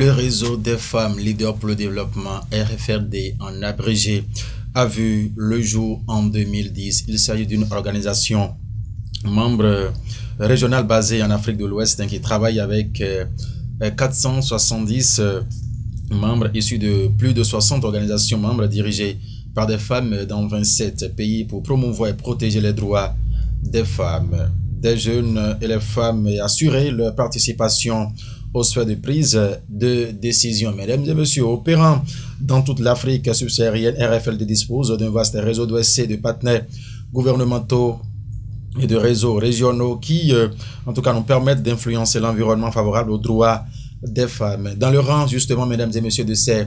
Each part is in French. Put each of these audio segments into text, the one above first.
Le réseau des femmes leaders pour le développement, RFLD en abrégé, a vu le jour en 2010. Il s'agit d'une organisation membre régionale basée en Afrique de l'Ouest qui travaille avec 470 membres issus de plus de 60 organisations membres dirigées par des femmes dans 27 pays pour promouvoir et protéger les droits des femmes, des jeunes et les femmes et assurer leur participation aux sphères de prise de décision. Mesdames et messieurs, opérant dans toute l'Afrique subsaharienne, RFLD dispose d'un vaste réseau d'OSC de partenaires gouvernementaux et de réseaux régionaux qui, en tout cas, nous permettent d'influencer l'environnement favorable aux droits des femmes. Dans le rang, justement, mesdames et messieurs, de ces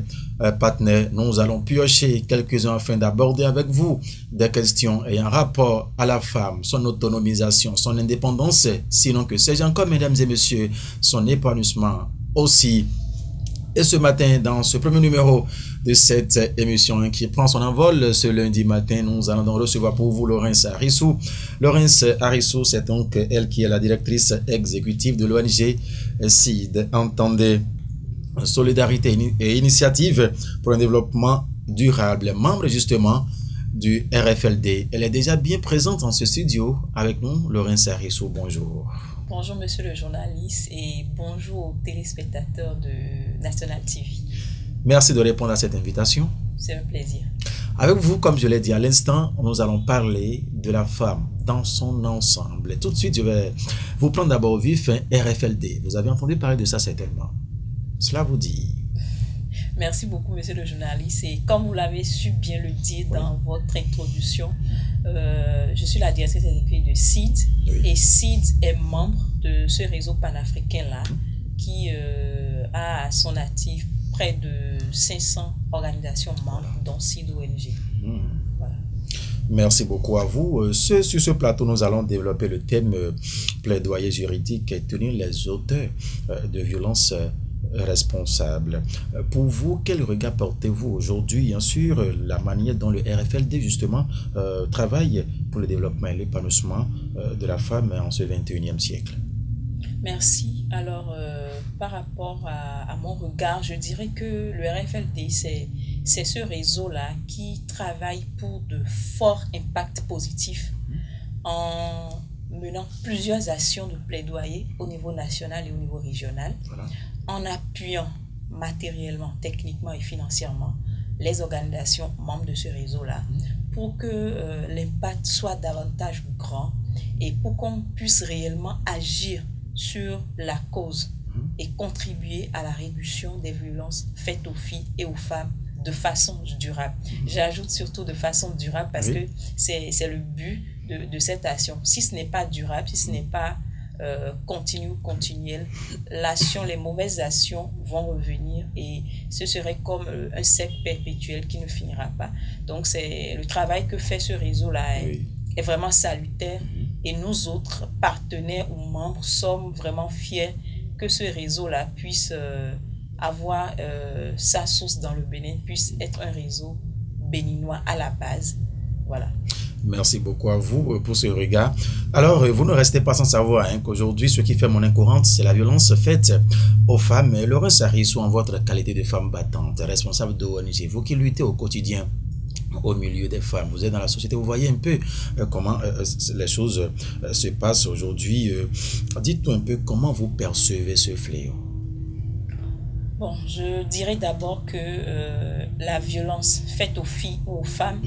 partenaires, nous allons piocher quelques-uns afin d'aborder avec vous des questions ayant rapport à la femme, son autonomisation, son indépendance, sinon que sais-je encore, mesdames et messieurs, son épanouissement aussi. Et ce matin, dans ce premier numéro de cette émission qui prend son envol ce lundi matin, nous allons donc recevoir pour vous Laurence Harissou. Laurence Harissou, c'est donc elle qui est la directrice exécutive de l'ONG SEED, entendez Solidarité et Initiative pour un développement durable, membre justement du RFLD. Elle est déjà bien présente dans ce studio avec nous. Laurence Harissou, bonjour. Bonjour monsieur le journaliste et bonjour aux téléspectateurs de National TV. Merci de répondre à cette invitation. C'est un plaisir. Avec vous, comme je l'ai dit à l'instant, nous allons parler de la femme dans son ensemble. Tout de suite, je vais vous prendre d'abord au vif, RFLD. Vous avez entendu parler de ça certainement. Cela vous dit? Merci beaucoup monsieur le journaliste et comme vous l'avez su bien le dire dans votre introduction, je suis la directrice exécutive de SEED et SEED est membre de ce réseau panafricain-là qui a à son actif près de 500 organisations membres, dont SEED ONG. Voilà. Merci beaucoup à vous. Sur ce plateau, nous allons développer le thème plaidoyer juridique et tenir les auteurs de violences responsables. Pour vous, quel regard portez-vous aujourd'hui sur la manière dont le RFLD justement travaille pour le développement et l'épanouissement de la femme en ce 21e siècle? Merci. Alors, par rapport à mon regard, je dirais que le RFLD, c'est ce réseau-là qui travaille pour de forts impacts positifs en menant plusieurs actions de plaidoyer au niveau national et au niveau régional, en appuyant matériellement, techniquement et financièrement les organisations membres de ce réseau-là pour que l'impact soit davantage grand et pour qu'on puisse réellement agir sur la cause et contribuer à la réduction des violences faites aux filles et aux femmes de façon durable. J'ajoute surtout de façon durable parce que c'est le but de cette action. Si ce n'est pas durable, si ce n'est pas continuel, les mauvaises actions vont revenir et ce serait comme un cercle perpétuel qui ne finira pas. Donc c'est le travail que fait ce réseau-là est vraiment salutaire et nous autres partenaires ou membres sommes vraiment fiers que ce réseau-là puisse avoir sa source dans le Bénin, puisse être un réseau béninois à la base. Voilà. Merci beaucoup à vous pour ce regard. Alors, vous ne restez pas sans savoir qu'aujourd'hui, ce qui fait monnaie courante, c'est la violence faite aux femmes. Laurence Harissou, en votre qualité de femme battante, responsable de ONG, vous qui luttez au quotidien au milieu des femmes, vous êtes dans la société, vous voyez un peu comment les choses se passent aujourd'hui. Dites-nous un peu comment vous percevez ce fléau. Bon, je dirais d'abord que la violence faite aux filles ou aux femmes,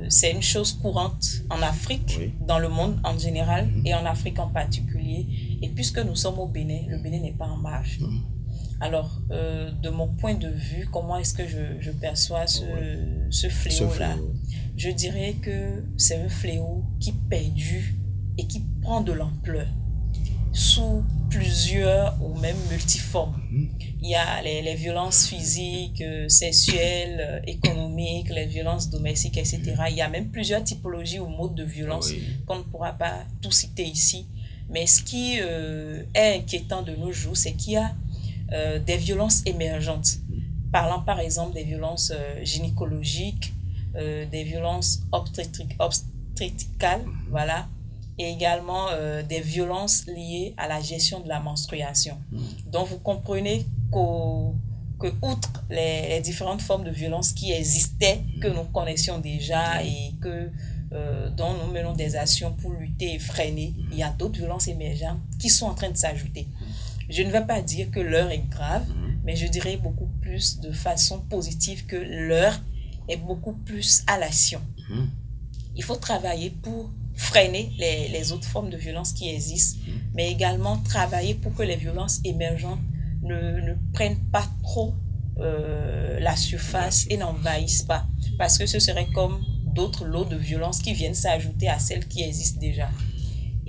c'est une chose courante en Afrique, dans le monde en général et en Afrique en particulier. Et puisque nous sommes au Bénin, le Bénin n'est pas en marge. Alors, de mon point de vue, comment est-ce que je perçois ce fléau-là? Je dirais que c'est un fléau qui perdure et qui prend de l'ampleur sous plusieurs ou même multiformes. Il y a les violences physiques, sexuelles, économiques, les violences domestiques, etc. Il y a même plusieurs typologies ou modes de violence qu'on ne pourra pas tout citer ici. Mais ce qui est inquiétant de nos jours, c'est qu'il y a des violences émergentes. Parlant par exemple des violences gynécologiques, des violences obstétricales, voilà, et également des violences liées à la gestion de la menstruation. Donc vous comprenez que outre les différentes formes de violence qui existaient, que nous connaissions déjà et dont nous menons des actions pour lutter et freiner, il y a d'autres violences émergentes qui sont en train de s'ajouter. Je ne vais pas dire que l'heure est grave, mais je dirais beaucoup plus de façon positive que l'heure est beaucoup plus à l'action. Il faut travailler pour freiner les autres formes de violence qui existent, mais également travailler pour que les violences émergentes ne prennent pas trop la surface et n'envahissent pas, parce que ce serait comme d'autres lots de violence qui viennent s'ajouter à celles qui existent déjà.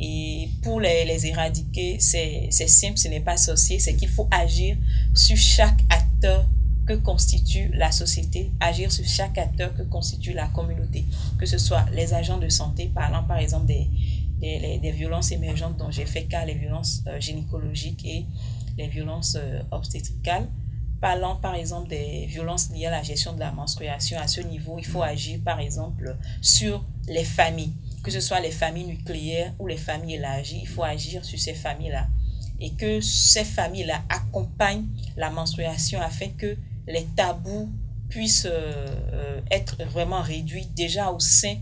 Et pour les éradiquer, c'est simple, ce n'est pas sorcier, c'est qu'il faut agir sur chaque acteur que constitue la société, agir sur chaque acteur que constitue la communauté, que ce soit les agents de santé, parlant par exemple des violences émergentes dont j'ai fait cas, les violences gynécologiques et les violences obstétricales, parlant par exemple des violences liées à la gestion de la menstruation. À ce niveau, il faut agir par exemple sur les familles, que ce soit les familles nucléaires ou les familles élargies, il faut agir sur ces familles-là et que ces familles-là accompagnent la menstruation afin que les tabous puissent être vraiment réduits déjà au sein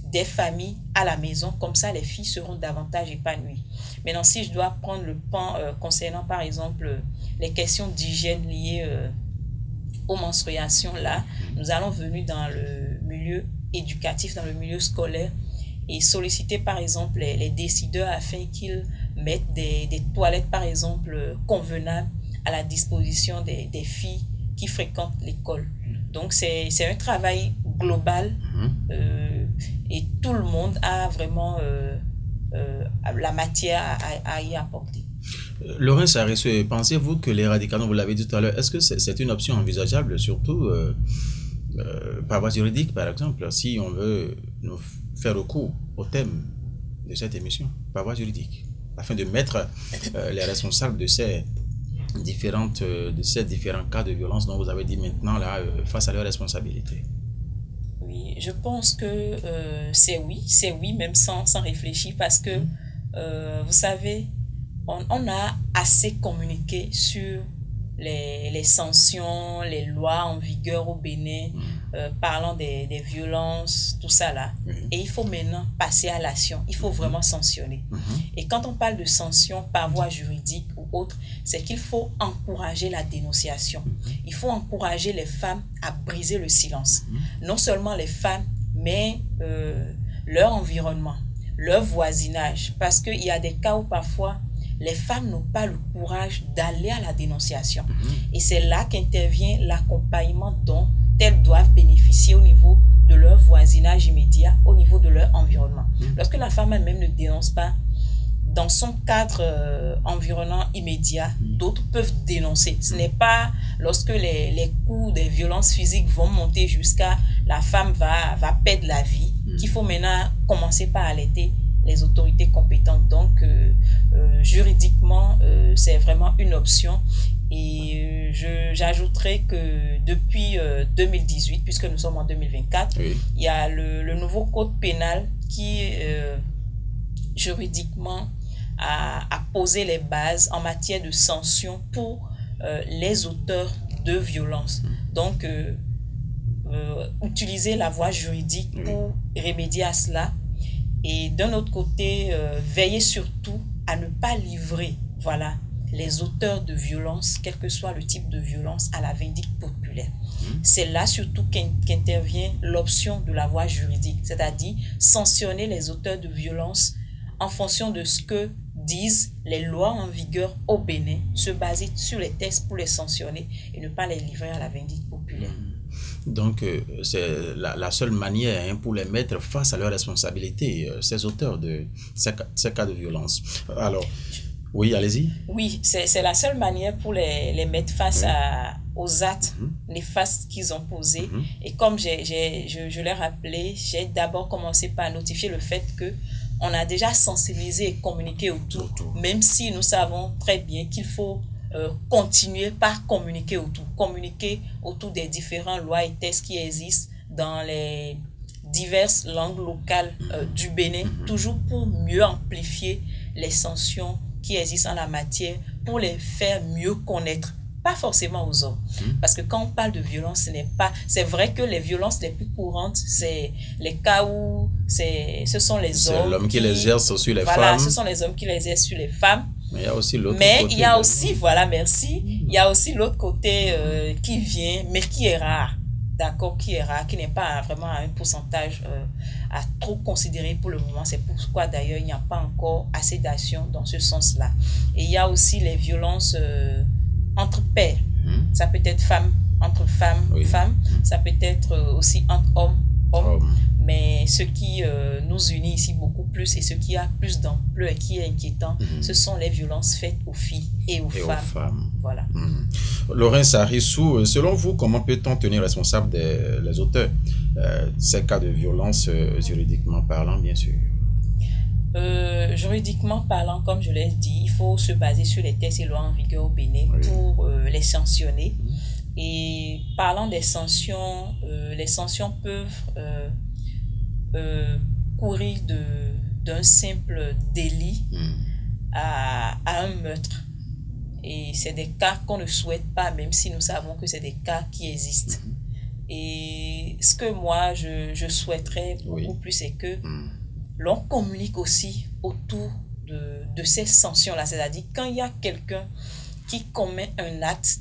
des familles à la maison. Comme ça, les filles seront davantage épanouies. Maintenant, si je dois prendre le pan concernant par exemple les questions d'hygiène liées aux menstruations, là, nous allons venir dans le milieu éducatif, dans le milieu scolaire et solliciter par exemple les décideurs afin qu'ils mettent des toilettes par exemple convenables à la disposition des filles qui fréquentent l'école. Donc c'est un travail global et tout le monde a vraiment la matière à y apporter. Laurence Harrison, pensez-vous que l'éradication, vous l'avez dit tout à l'heure, est-ce que c'est une option envisageable, surtout par voie juridique, par exemple, si on veut nous faire recours au thème de cette émission, par voie juridique, afin de mettre les responsables de ces différents cas de violence dont vous avez dit maintenant, là, face à leurs responsabilités? Oui, je pense que c'est oui, même sans réfléchir, parce que, vous savez, on a assez communiqué sur les sanctions, les lois en vigueur au Bénin, parlant des violences, tout ça là. Et il faut maintenant passer à l'action. Il faut vraiment sanctionner. Et quand on parle de sanctions par voie juridique ou autre, c'est qu'il faut encourager la dénonciation. Il faut encourager les femmes à briser le silence. Non seulement les femmes, mais leur environnement, leur voisinage. Parce qu'il y a des cas où parfois, les femmes n'ont pas le courage d'aller à la dénonciation. Et c'est là qu'intervient l'accompagnement dont elles doivent bénéficier au niveau de leur voisinage immédiat, au niveau de leur environnement. Lorsque la femme elle-même ne dénonce pas, dans son cadre environnant immédiat, d'autres peuvent dénoncer. Ce n'est pas lorsque les coups des violences physiques vont monter jusqu'à la femme va perdre la vie qu'il faut maintenant commencer par alerter les autorités compétentes. Donc, juridiquement, c'est vraiment une option. Et j'ajouterai que depuis 2018, puisque nous sommes en 2024, il y a le nouveau code pénal qui, juridiquement, a posé les bases en matière de sanctions pour les auteurs de violences. Donc, utiliser la voie juridique pour remédier à cela. Et d'un autre côté, veiller surtout à ne pas livrer, les auteurs de violence, quel que soit le type de violence, à la vindicte populaire. C'est là surtout qu'intervient l'option de la voie juridique, c'est-à-dire sanctionner les auteurs de violence en fonction de ce que disent les lois en vigueur au Bénin, se baser sur les textes pour les sanctionner et ne pas les livrer à la vindicte populaire. Donc, c'est la seule manière pour les mettre face à leurs responsabilités, ces auteurs de ces cas de violence. Alors, oui, allez-y. Oui, c'est la seule manière pour les mettre face aux actes néfastes qu'ils ont posés. Et comme je l'ai rappelé, j'ai d'abord commencé par notifier le fait qu'on a déjà sensibilisé et communiqué autour, même si nous savons très bien qu'il faut continuer par communiquer autour des différentes lois et textes qui existent dans les diverses langues locales du Bénin, toujours pour mieux amplifier les sanctions qui existent en la matière, pour les faire mieux connaître pas forcément aux hommes. Parce que quand on parle de violence, c'est vrai que les violences les plus courantes, c'est les cas où ce sont les hommes. C'est l'homme qui les exerce sur les femmes. Voilà, ce sont les hommes qui les exercent sur les femmes. Mais il y a aussi l'autre côté. Mais il y a aussi, voilà, merci. Il y a aussi l'autre côté qui vient, mais qui est rare. D'accord, qui est rare, qui n'est pas vraiment un pourcentage à trop considérer pour le moment. C'est pourquoi d'ailleurs il n'y a pas encore assez d'actions dans ce sens-là. Et il y a aussi les violences entre pairs. Ça peut être entre femmes, femmes. Ça peut être aussi entre hommes. Mais ce qui nous unit ici beaucoup plus et ce qui a plus d'ampleur et qui est inquiétant, ce sont les violences faites aux filles et aux femmes. Voilà. Lorraine Sarissou, selon vous, comment peut-on tenir responsable les auteurs ces cas de violence juridiquement parlant, bien sûr? Juridiquement parlant, comme je l'ai dit, il faut se baser sur les textes et lois en vigueur au Bénin pour les sanctionner. Et parlant des sanctions, les sanctions peuvent courir d'un simple délit à un meurtre. Et c'est des cas qu'on ne souhaite pas, même si nous savons que c'est des cas qui existent. Et ce que moi, je souhaiterais beaucoup plus, c'est que l'on communique aussi autour de ces sanctions-là. C'est-à-dire, quand il y a quelqu'un qui commet un acte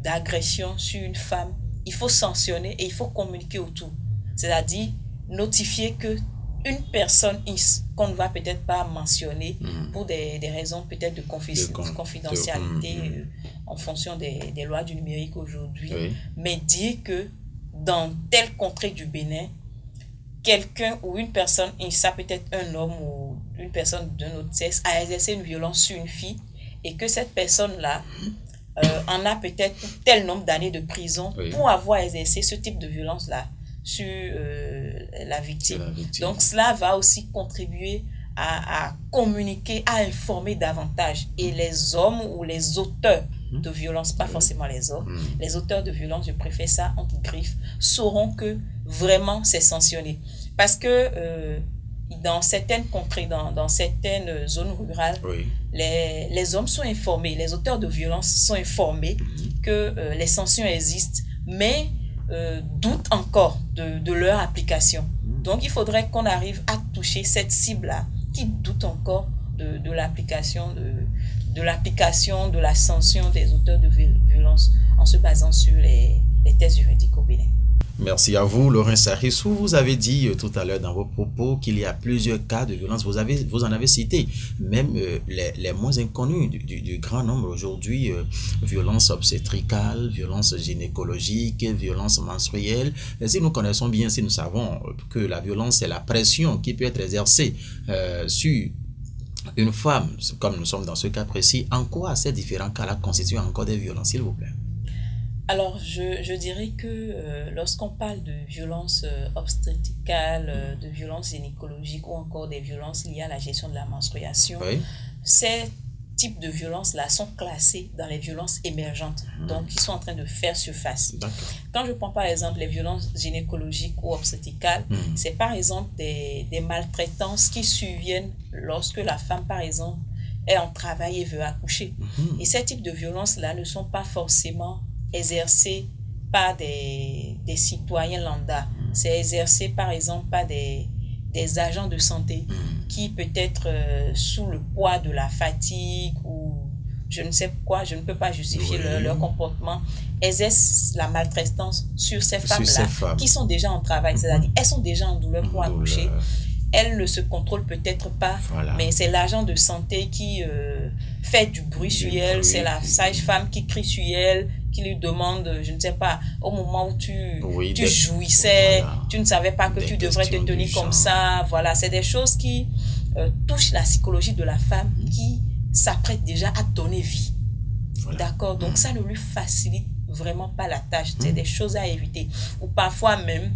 d'agression sur une femme, il faut sanctionner et il faut communiquer autour. C'est-à-dire, notifier que une personne qu'on ne va peut-être pas mentionner pour des raisons peut-être de confidentialité en fonction des lois du numérique aujourd'hui, mais dire que dans telle contrée du Bénin, quelqu'un ou une personne, ça peut être un homme ou une personne d'un autre sexe, a exercé une violence sur une fille et que cette personne-là en a peut-être tel nombre d'années de prison pour avoir exercé ce type de violence-là sur la victime. Donc cela va aussi contribuer à communiquer, à informer davantage. Et les hommes ou les auteurs de violence, pas forcément les hommes, les auteurs de violence, je préfère ça entre griffes, sauront que vraiment c'est sanctionné. Parce que dans certaines contrées, dans certaines zones rurales, les hommes sont informés, les auteurs de violence sont informés que les sanctions existent, mais doutent encore de leur application. Donc il faudrait qu'on arrive à toucher cette cible-là qui doute encore de l'application de la sanction des auteurs de violence en se basant sur les textes juridiques au Bénin. Merci à vous, Lorraine Sarissou. Vous avez dit tout à l'heure dans vos propos qu'il y a plusieurs cas de violence. Vous en avez cité même les moins inconnus du grand nombre aujourd'hui. Violence obstétricale, violence gynécologique, violence menstruelle. Et si nous connaissons bien, si nous savons que la violence, c'est la pression qui peut être exercée sur une femme, comme nous sommes dans ce cas précis, en quoi ces différents cas-là constituent encore des violences, s'il vous plaît? Alors, je dirais que lorsqu'on parle de violences obstétricales, de violences gynécologiques ou encore des violences liées à la gestion de la menstruation, ces types de violences-là sont classés dans les violences émergentes, donc qui sont en train de faire surface. Quand je prends par exemple les violences gynécologiques ou obstétricales, c'est par exemple des maltraitances qui surviennent lorsque la femme, par exemple, est en travail et veut accoucher. Et ces types de violences-là ne sont pas forcément exercées par des citoyens lambda. C'est exercé par exemple par des agents de santé qui peut-être sous le poids de la fatigue ou je ne sais quoi, je ne peux pas justifier leur comportement, exercent la maltraitance sur ces femmes-là qui sont déjà en travail, c'est-à-dire elles sont déjà en douleur pour accoucher. Elle ne se contrôle peut-être pas, mais c'est l'agent de santé qui fait du bruit sur elle, c'est la sage-femme qui crie sur elle, qui lui demande, je ne sais pas, au moment où tu jouissais, tu ne savais pas que tu devrais te tenir comme ça. Voilà, c'est des choses qui touchent la psychologie de la femme qui s'apprête déjà à donner vie. D'accord, donc ça ne lui facilite vraiment pas la tâche. C'est des choses à éviter. Ou parfois même,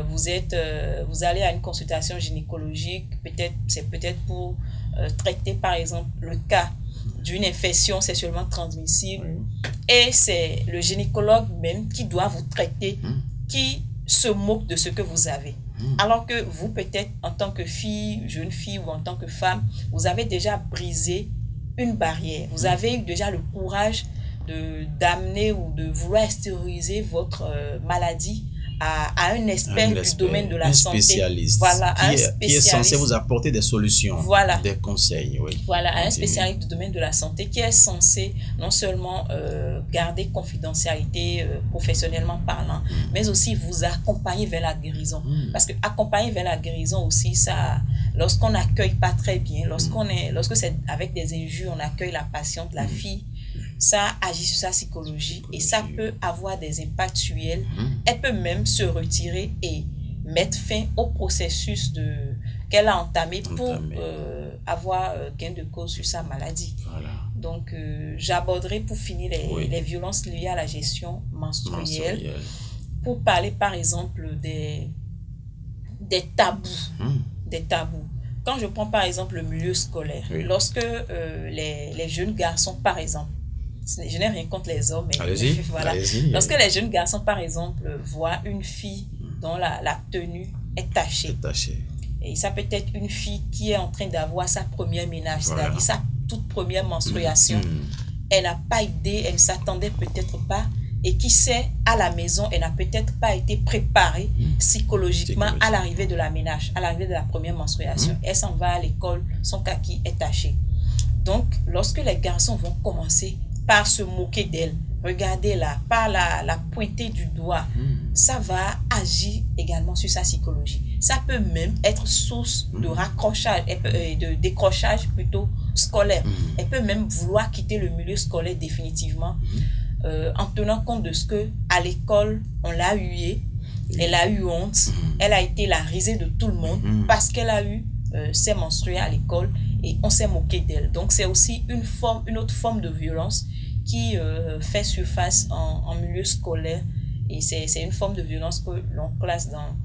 vous allez à une consultation gynécologique, c'est peut-être pour traiter par exemple le cas d'une infection sexuellement transmissible et c'est le gynécologue même qui doit vous traiter, qui se moque de ce que vous avez. Alors que vous, peut-être en tant que fille, jeune fille ou en tant que femme, vous avez déjà brisé une barrière. Vous avez eu déjà le courage d'amener ou de vouloir extérioriser votre maladie à un expert du domaine de la santé. Spécialiste. Voilà, qui est censé vous apporter des solutions, voilà, des conseils. Oui. Voilà, un spécialiste du domaine de la santé qui est censé non seulement garder confidentialité professionnellement parlant, mais aussi vous accompagner vers la guérison. Parce que accompagner vers la guérison aussi, ça, lorsqu'on n'accueille pas très bien, lorsque c'est avec des injures, on accueille la patiente, la fille, ça agit sur sa psychologie et ça peut avoir des impacts sur elle. Elle peut même se retirer et mettre fin au processus qu'elle a entamé pour avoir gain de cause sur sa maladie. Voilà. Donc, j'aborderai pour finir les violences liées à la gestion menstruelle. Pour parler par exemple des tabous. Des tabous. Quand je prends par exemple le milieu scolaire, lorsque les jeunes garçons par exemple, je n'ai rien contre les hommes, mais voilà. Lorsque les jeunes garçons, par exemple, voient une fille dont la tenue est tachée, et ça peut être une fille qui est en train d'avoir sa première ménage, c'est-à-dire sa toute première menstruation, elle n'a pas idée, elle ne s'attendait peut-être pas, et qui sait, à la maison, elle n'a peut-être pas été préparée psychologiquement à l'arrivée de la ménage, à l'arrivée de la première menstruation. Elle s'en va à l'école, son kaki est taché. Donc, lorsque les garçons vont commencer par se moquer d'elle, regardez-la, par la pointer du doigt, ça va agir également sur sa psychologie. Ça peut même être source de raccrochage, de décrochage plutôt scolaire. Elle peut même vouloir quitter le milieu scolaire définitivement en tenant compte de ce qu'à l'école, on l'a huée, elle a eu honte, elle a été la risée de tout le monde parce qu'elle a eu ses menstruées à l'école et on s'est moqué d'elle. Donc c'est aussi une autre forme de violence qui fait surface en milieu scolaire et c'est une forme de violence que l'on classe dans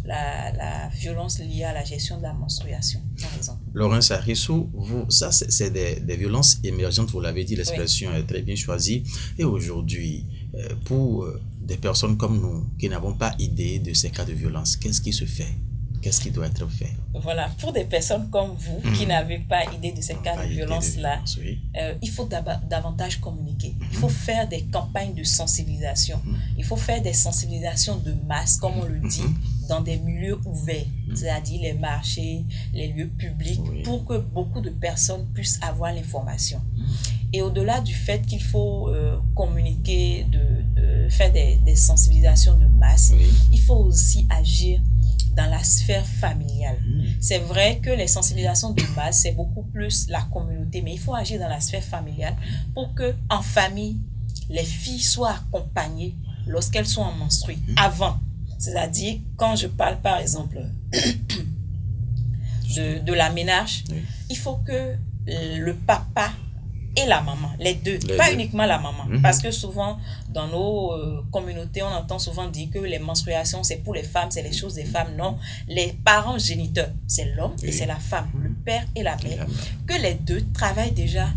la violence liée à la gestion de la menstruation, par exemple. Laurence Arissou, ça c'est des violences émergentes, vous l'avez dit, l'expression est très bien choisie. Et aujourd'hui, pour des personnes comme nous qui n'avons pas idée de ces cas de violence, qu'est-ce qui se fait? Qu'est-ce qui doit être fait? Voilà, pour des personnes comme vous qui n'avez pas idée de ces cas de violence-là, il faut davantage communiquer. Il faut faire des campagnes de sensibilisation. Il faut faire des sensibilisations de masse, comme on le dit, dans des milieux ouverts, c'est-à-dire les marchés, les lieux publics, pour que beaucoup de personnes puissent avoir l'information. Et au-delà du fait qu'il faut communiquer, faire des sensibilisations de masse, il faut aussi agir dans la sphère familiale. C'est vrai que les sensibilisations de base, c'est beaucoup plus la communauté, mais il faut agir dans la sphère familiale pour que, en famille, les filles soient accompagnées lorsqu'elles sont en menstrues, avant. C'est-à-dire, quand je parle, par exemple, de la ménage, il faut que le papa et la maman, les deux, pas uniquement la maman, parce que souvent dans nos communautés on entend souvent dire que les menstruations c'est pour les femmes, c'est les choses des femmes. Non, les parents géniteurs c'est l'homme et c'est la femme, le père et la mère, que les deux travaillent déjà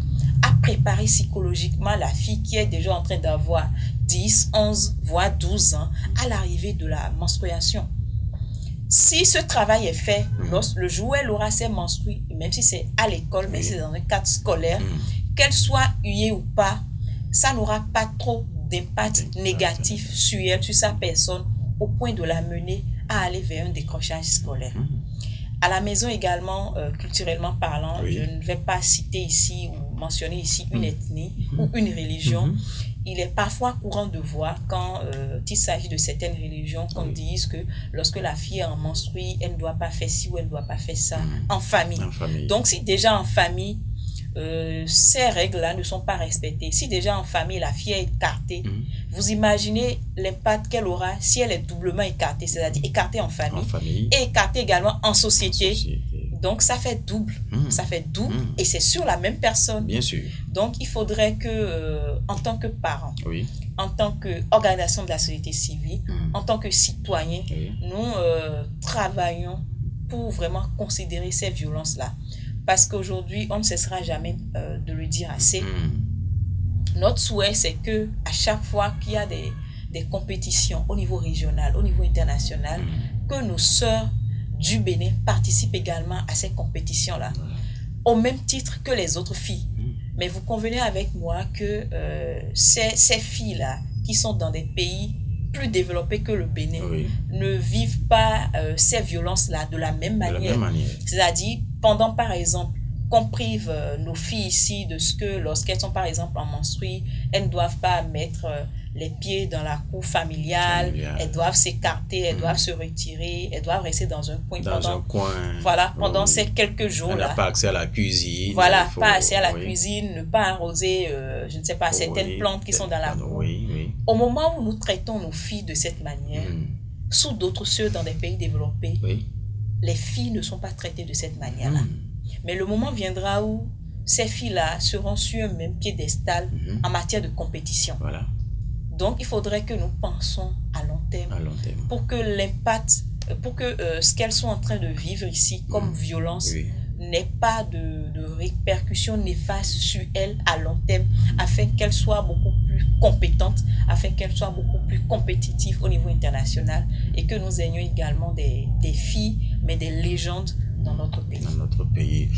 à préparer psychologiquement la fille qui est déjà en train d'avoir 10, 11, voire 12 ans à l'arrivée de la menstruation. Si ce travail est fait, le jour où elle aura ses menstrues, même si c'est à l'école, mais c'est dans un cadre scolaire, qu'elle soit huée ou pas, ça n'aura pas trop d'impact négatif sur elle, sur sa personne, au point de la mener à aller vers un décrochage scolaire. À la maison également, culturellement parlant, je ne vais pas citer ici ou mentionner ici une ethnie ou une religion. Il est parfois courant de voir quand il s'agit de certaines religions qu'on dise que lorsque la fille est en menstrue, elle ne doit pas faire ci ou elle ne doit pas faire ça en famille. Donc si déjà en famille, ces règles-là ne sont pas respectées, si déjà en famille la fille est écartée, vous imaginez l'impact qu'elle aura si elle est doublement écartée, c'est-à-dire écartée en famille et écartée également en société. Donc ça fait double, et c'est sur la même personne. Bien sûr. Donc il faudrait que, en tant que parents, en tant qu'organisation de la société civile, en tant que citoyens, nous travaillons pour vraiment considérer ces violences-là. Parce qu'aujourd'hui, on ne cessera jamais de le dire assez. Notre souhait, c'est que à chaque fois qu'il y a des compétitions au niveau régional, au niveau international, que nos sœurs du Bénin participent également à ces compétitions-là, au même titre que les autres filles. Mais vous convenez avec moi que ces filles-là, qui sont dans des pays plus développés que le Bénin, ne vivent pas ces violences-là de la même manière. C'est-à-dire, pendant, par exemple, qu'on prive nos filles ici de ce que, lorsqu'elles sont, par exemple, en menstrues, elles ne doivent pas mettre les pieds dans la cour familiale, elles doivent s'écarter, elles doivent se retirer, elles doivent rester dans un coin pendant ces quelques jours-là. Elle n'a pas accès à la cuisine. Voilà, pas accès à la cuisine, ne pas arroser, je ne sais pas, certaines plantes qui sont dans la cour. Au moment où nous traitons nos filles de cette manière, sous d'autres cieux dans des pays développés, les filles ne sont pas traitées de cette manière-là. Mais le moment viendra où ces filles-là seront sur un même piédestal en matière de compétition. Voilà. Donc, il faudrait que nous pensions à long terme, pour que l'impact, pour que ce qu'elles sont en train de vivre ici comme violence n'ait pas de répercussions néfastes sur elles à long terme, afin qu'elles soient beaucoup plus compétentes, afin qu'elles soient beaucoup plus compétitives au niveau international, et que nous ayons également des filles, mais des légendes dans notre pays.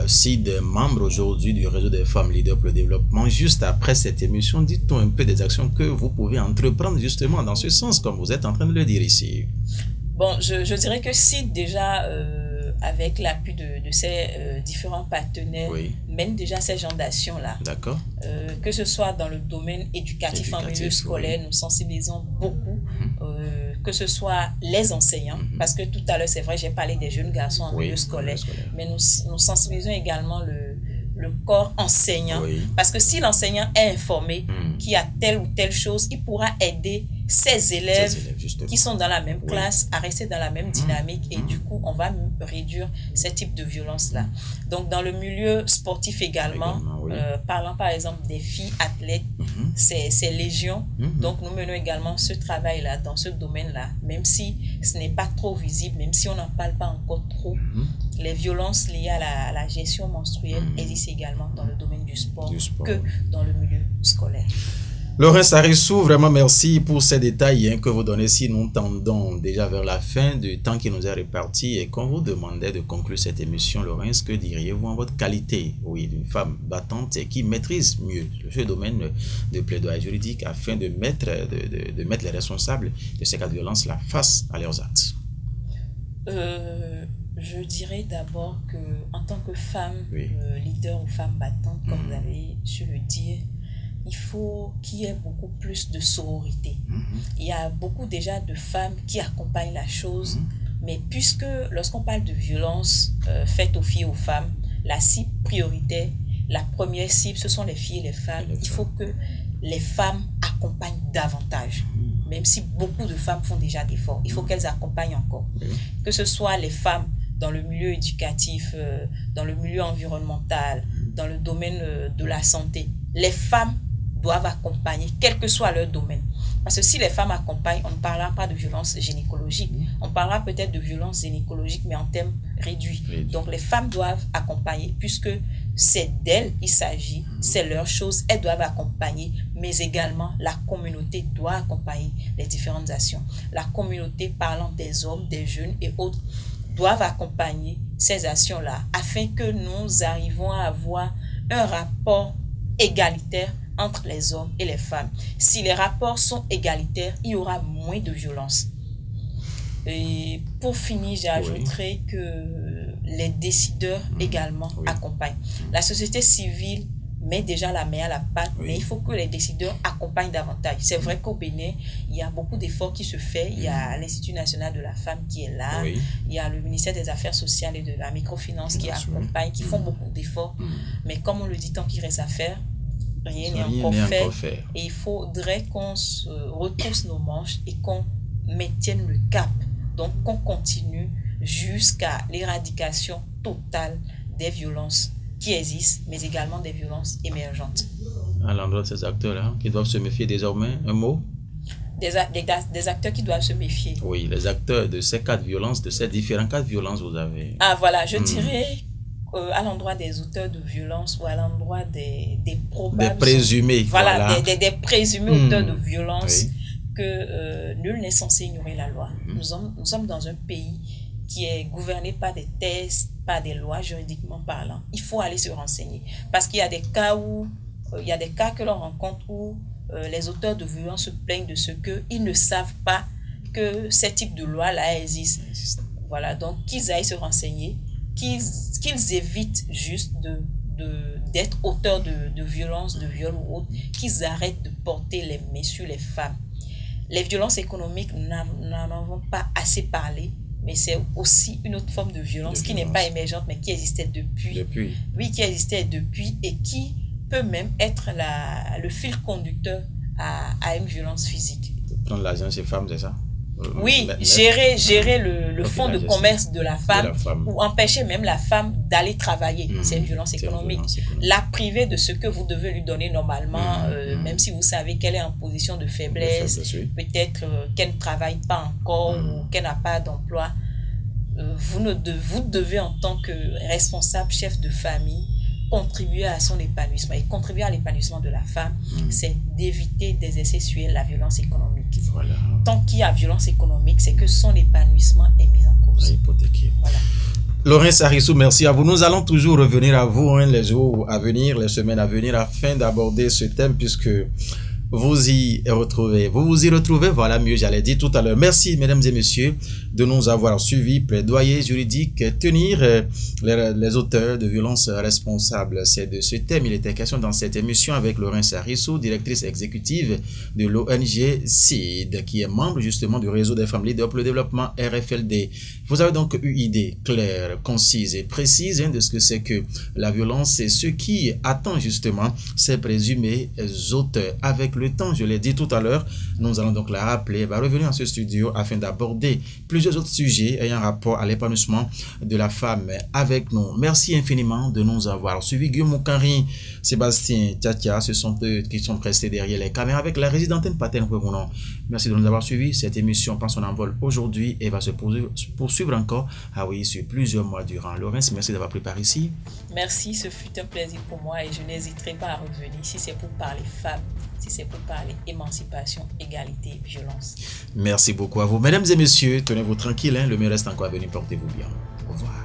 Si des membres aujourd'hui du réseau des femmes leaders pour le développement, juste après cette émission, dites-nous un peu des actions que vous pouvez entreprendre justement dans ce sens, comme vous êtes en train de le dire ici. Bon, je dirais que si déjà, avec l'appui de ces différents partenaires, mènent déjà ces genres d'actions-là, que ce soit dans le domaine éducatif en milieu scolaire, nous sensibilisons beaucoup, que ce soit les enseignants, parce que tout à l'heure, c'est vrai, j'ai parlé des jeunes garçons en milieu scolaire, mais nous sensibilisons également le corps enseignant, parce que si l'enseignant est informé qu'il y a telle ou telle chose, il pourra aider ses élèves qui sont dans la même classe à rester dans la même dynamique, et du coup, on va réduire ce type de violence-là. Donc, dans le milieu sportif également, parlant par exemple des filles athlètes, c'est légion. Donc, nous menons également ce travail-là dans ce domaine-là, même si ce n'est pas trop visible, même si on n'en parle pas encore trop. Les violences liées à la gestion menstruelle existent également dans le domaine du sport que dans le milieu scolaire. Laurent Sarissou, vraiment merci pour ces détails que vous donnez. Si nous tendons déjà vers la fin du temps qui nous est réparti et qu'on vous demandait de conclure cette émission, Laurent, que diriez-vous en votre qualité, d'une femme battante et qui maîtrise mieux ce domaine de plaidoyer juridique afin de mettre les responsables de ces cas de violence-là face à leurs actes? Je dirais d'abord que en tant que femme leader ou femme battante, comme vous avez su le dire, il faut qu'il y ait beaucoup plus de sororité. Il y a beaucoup déjà de femmes qui accompagnent la chose, mais puisque lorsqu'on parle de violence faite aux filles et aux femmes, la cible prioritaire, la première cible, ce sont les filles et les femmes. Il faut que les femmes accompagnent davantage. Même si beaucoup de femmes font déjà d'efforts, il faut qu'elles accompagnent encore. Que ce soit les femmes dans le milieu éducatif, dans le milieu environnemental, dans le domaine de la santé, les femmes doivent accompagner, quel que soit leur domaine. Parce que si les femmes accompagnent, on ne parlera pas de violence gynécologique. On parlera peut-être de violence gynécologique, mais en termes réduits. Donc, les femmes doivent accompagner, puisque c'est d'elles il s'agit, c'est leur chose, elles doivent accompagner, mais également la communauté doit accompagner les différentes actions. La communauté, parlant des hommes, des jeunes et autres, doivent accompagner ces actions-là, afin que nous arrivons à avoir un rapport égalitaire entre les hommes et les femmes. Si les rapports sont égalitaires, il y aura moins de violence. Et pour finir, j'ajouterai que les décideurs également accompagnent. La société civile met déjà la main à la pâte, mais il faut que les décideurs accompagnent davantage. C'est vrai qu'au Bénin, il y a beaucoup d'efforts qui se font. Il y a l'Institut national de la femme qui est là. Il y a le ministère des Affaires sociales et de la microfinance qui accompagne, qui font beaucoup d'efforts. Mais comme on le dit, tant qu'il reste à faire, rien n'est encore fait. Et il faudrait qu'on se retrousse nos manches et qu'on maintienne le cap. Donc, qu'on continue jusqu'à l'éradication totale des violences qui existent, mais également des violences émergentes. À l'endroit de ces acteurs-là, qui doivent se méfier désormais, un mot? Des acteurs qui doivent se méfier. Oui, les acteurs de ces cas de violence, de ces différents cas de violence, vous avez... Ah, voilà, je dirais... à l'endroit des auteurs de violence ou à l'endroit des probables... Des présumés. Voilà. Des présumés auteurs de violence, que nul n'est censé ignorer la loi. Nous sommes dans un pays qui est gouverné par des tests, par des lois juridiquement parlant, il faut aller se renseigner. Parce qu'il y a des cas où, il y a des cas que l'on rencontre où les auteurs de violences se plaignent de ce qu'ils ne savent pas que ces types de lois-là existent. Voilà, donc qu'ils aillent se renseigner, qu'ils évitent juste d'être auteurs de violences, de viols ou autres, qu'ils arrêtent de porter les mains sur les femmes. Les violences économiques, nous n'en avons pas assez parlé, mais c'est aussi une autre forme de violence qui n'est pas émergente, mais qui existait depuis. Oui, qui existait depuis et qui peut même être le fil conducteur à une violence physique. Prendre l'argent chez femmes, c'est ça? Oui, gérer le fonds de commerce de la femme ou empêcher même la femme d'aller travailler. C'est une violence économique. La priver de ce que vous devez lui donner normalement, même si vous savez qu'elle est en position de faiblesse, peut-être qu'elle ne travaille pas encore ou qu'elle n'a pas d'emploi. Vous devez en tant que responsable chef de famille contribuer à son épanouissement. Et contribuer à l'épanouissement de la femme, c'est d'éviter d'exercer sur elle la violence économique. Voilà. Tant qu'il y a violence économique, c'est que son épanouissement est mis en cause. Hypothéqué. Voilà. Laurence Harissou, merci à vous. Nous allons toujours revenir à vous les jours à venir, les semaines à venir, afin d'aborder ce thème, puisque vous vous y retrouvez, voilà, mieux j'allais dire tout à l'heure. Merci, mesdames et messieurs, de nous avoir suivis. Plaidoyer juridique, tenir les auteurs de violences responsables. C'est de ce thème, il était question dans cette émission avec Laurence Harissou, directrice exécutive de l'ONG CID, qui est membre justement du réseau des femmes leaders pour le développement RFLD. Vous avez donc eu idée claire, concise et précise de ce que c'est que la violence et ce qui attend justement ces présumés auteurs. Avec le temps, je l'ai dit tout à l'heure, nous allons donc la rappeler, va revenir dans ce studio afin d'aborder plusieurs autres sujets ayant rapport à l'épanouissement de la femme avec nous. Merci infiniment de nous avoir suivis. Guillaume Moukari, Sébastien Tchatia, ce sont eux qui sont restés derrière les caméras avec la résidente paterne pour mon nom. Merci de nous avoir suivis. Cette émission prend son envol aujourd'hui et va se poursuivre encore, sur plusieurs mois durant. Laurence, merci d'avoir pris part ici. Merci, ce fut un plaisir pour moi et je n'hésiterai pas à revenir si c'est pour parler femmes, si c'est pour parler émancipation, égalité, violence. Merci beaucoup à vous. Mesdames et messieurs, tenez-vous tranquilles, le mieux reste encore à venir, portez-vous bien. Au revoir.